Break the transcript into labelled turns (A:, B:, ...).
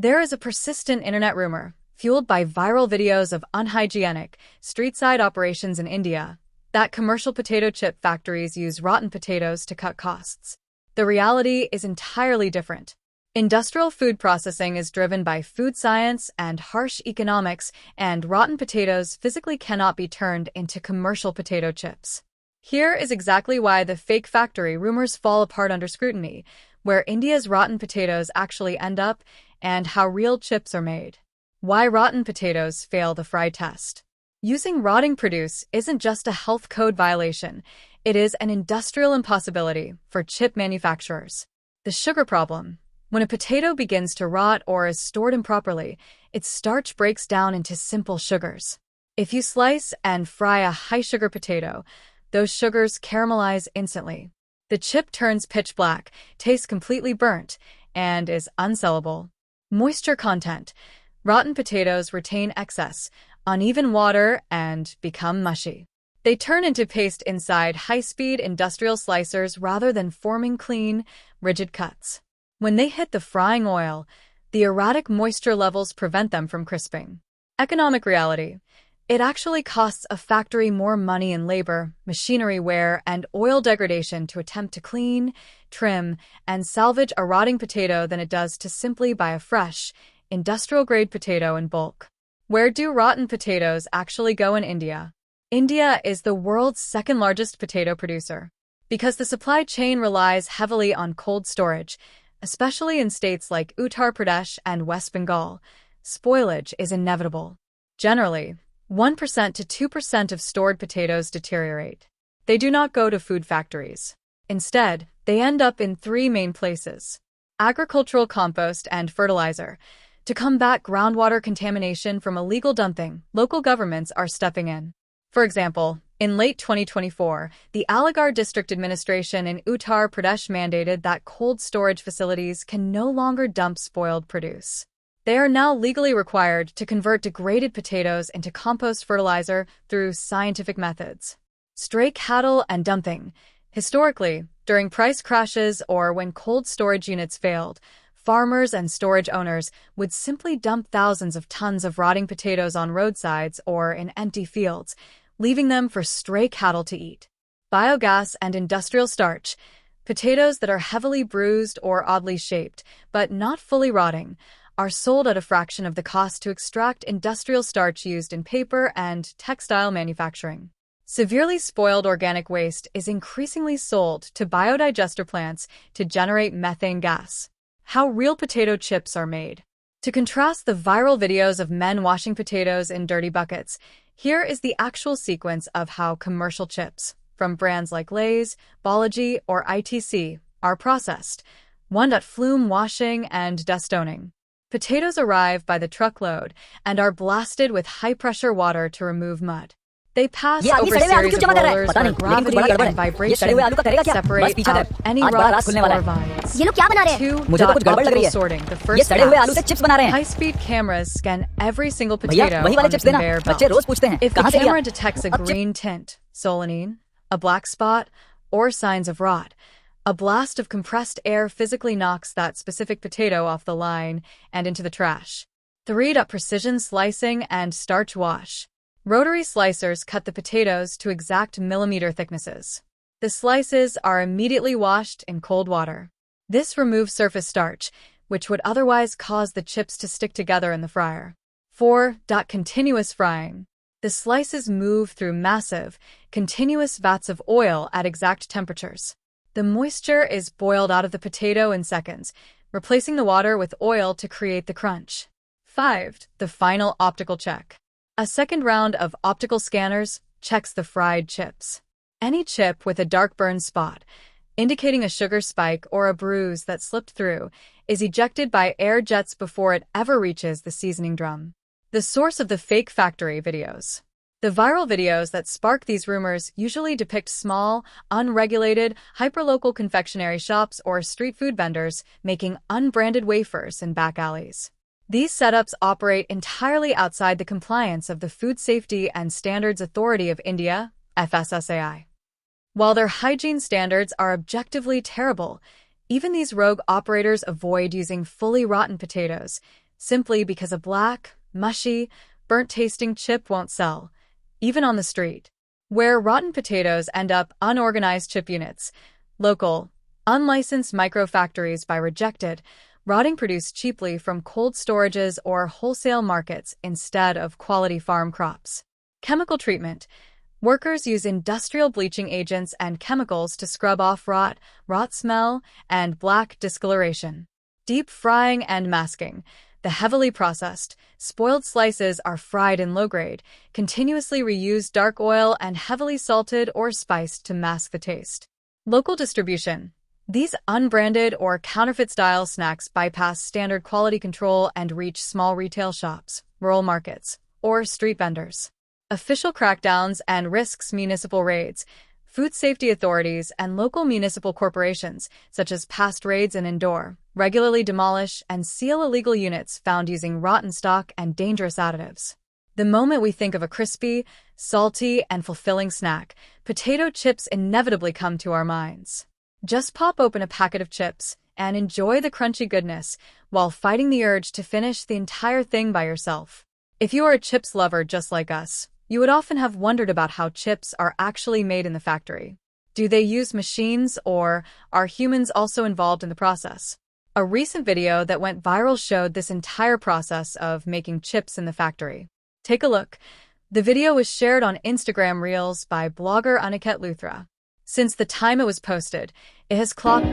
A: There is a persistent internet rumor, fueled by viral videos of unhygienic, street-side operations in India, that commercial potato chip factories use rotten potatoes to cut costs. The reality is entirely different. Industrial food processing is driven by food science and harsh economics, and rotten potatoes physically cannot be turned into commercial potato chips. Here is exactly why the fake factory rumors fall apart under scrutiny, where India's rotten potatoes actually end up, and how real chips are made. Why rotten potatoes fail the fry test. Using rotting produce isn't just a health code violation, it is an industrial impossibility for chip manufacturers. The sugar problem. When a potato begins to rot or is stored improperly, its starch breaks down into simple sugars. If you slice and fry a high-sugar potato, those sugars caramelize instantly. The chip turns pitch black, tastes completely burnt, and is unsellable. Moisture content. Rotten potatoes retain excess, uneven water, and become mushy. They turn into paste inside high-speed industrial slicers rather than forming clean, rigid cuts. When they hit the frying oil, the erratic moisture levels prevent them from crisping. Economic reality. It actually costs a factory more money in labor, machinery wear, and oil degradation to attempt to clean, trim, and salvage a rotting potato than it does to simply buy a fresh, industrial-grade potato in bulk. Where do rotten potatoes actually go in India? India is the world's second-largest potato producer. Because the supply chain relies heavily on cold storage, especially in states like Uttar Pradesh and West Bengal, spoilage is inevitable. Generally, 1% to 2% of stored potatoes deteriorate. They do not go to food factories. Instead, they end up in three main places: agricultural compost and fertilizer. To combat groundwater contamination from illegal dumping, local governments are stepping in. For example, in late 2024, the Aligarh District Administration in Uttar Pradesh mandated that cold storage facilities can no longer dump spoiled produce. They are now legally required to convert degraded potatoes into compost fertilizer through scientific methods. Stray cattle and dumping. Historically, during price crashes or when cold storage units failed, farmers and storage owners would simply dump thousands of tons of rotting potatoes on roadsides or in empty fields, leaving them for stray cattle to eat. Biogas and industrial starch. Potatoes that are heavily bruised or oddly shaped, but not fully rotting, are sold at a fraction of the cost to extract industrial starch used in paper and textile manufacturing. Severely spoiled organic waste is increasingly sold to biodigester plants to generate methane gas. How real potato chips are made. To contrast the viral videos of men washing potatoes in dirty buckets, here is the actual sequence of how commercial chips, from brands like Lay's, Balaji, or ITC, are processed. 1. Flume washing and destoning. Potatoes arrive by the truckload and are blasted with high-pressure water to remove mud. They pass over a series of rollers where gravity and vibration separate out any rocks or vines. 2. Optical sorting. The first pass. High-speed cameras scan every single potato on the conveyor belt. If the camera detects a green tint, solanine, a black spot, or signs of rot, a blast of compressed air physically knocks that specific potato off the line and into the trash. 3. Precision slicing and starch wash. Rotary slicers cut the potatoes to exact millimeter thicknesses. The slices are immediately washed in cold water. This removes surface starch, which would otherwise cause the chips to stick together in the fryer. 4. Continuous frying. The slices move through massive, continuous vats of oil at exact temperatures. The moisture is boiled out of the potato in seconds, replacing the water with oil to create the crunch. 5. The final optical check. A second round of optical scanners checks the fried chips. Any chip with a dark burn spot, indicating a sugar spike or a bruise that slipped through, is ejected by air jets before it ever reaches the seasoning drum. The source of the fake factory videos. The viral videos that spark these rumors usually depict small, unregulated, hyperlocal confectionery shops or street food vendors making unbranded wafers in back alleys. These setups operate entirely outside the compliance of the Food Safety and Standards Authority of India, FSSAI. While their hygiene standards are objectively terrible, even these rogue operators avoid using fully rotten potatoes, simply because a black, mushy, burnt-tasting chip won't sell, even on the street. Where rotten potatoes end up: unorganized chip units, local, unlicensed microfactories by rejected, rotting produced cheaply from cold storages or wholesale markets instead of quality farm crops. Chemical treatment. Workers use industrial bleaching agents and chemicals to scrub off rot smell, and black discoloration. Deep frying and masking. The heavily processed, spoiled slices are fried in low-grade, continuously reused dark oil and heavily salted or spiced to mask the taste. Local distribution. These unbranded or counterfeit-style snacks bypass standard quality control and reach small retail shops, rural markets, or street vendors. Official crackdowns and risks. Municipal raids. Food safety authorities and local municipal corporations, such as past raids in Indore, regularly demolish and seal illegal units found using rotten stock and dangerous additives. The moment we think of a crispy, salty, and fulfilling snack, potato chips inevitably come to our minds. Just pop open a packet of chips and enjoy the crunchy goodness while fighting the urge to finish the entire thing by yourself. If you are a chips lover just like us, you would often have wondered about how chips are actually made in the factory. Do they use machines, or are humans also involved in the process? A recent video that went viral showed this entire process of making chips in the factory. Take a look. The video was shared on Instagram Reels by blogger Aniket Luthra. Since the time it was posted, it has clocked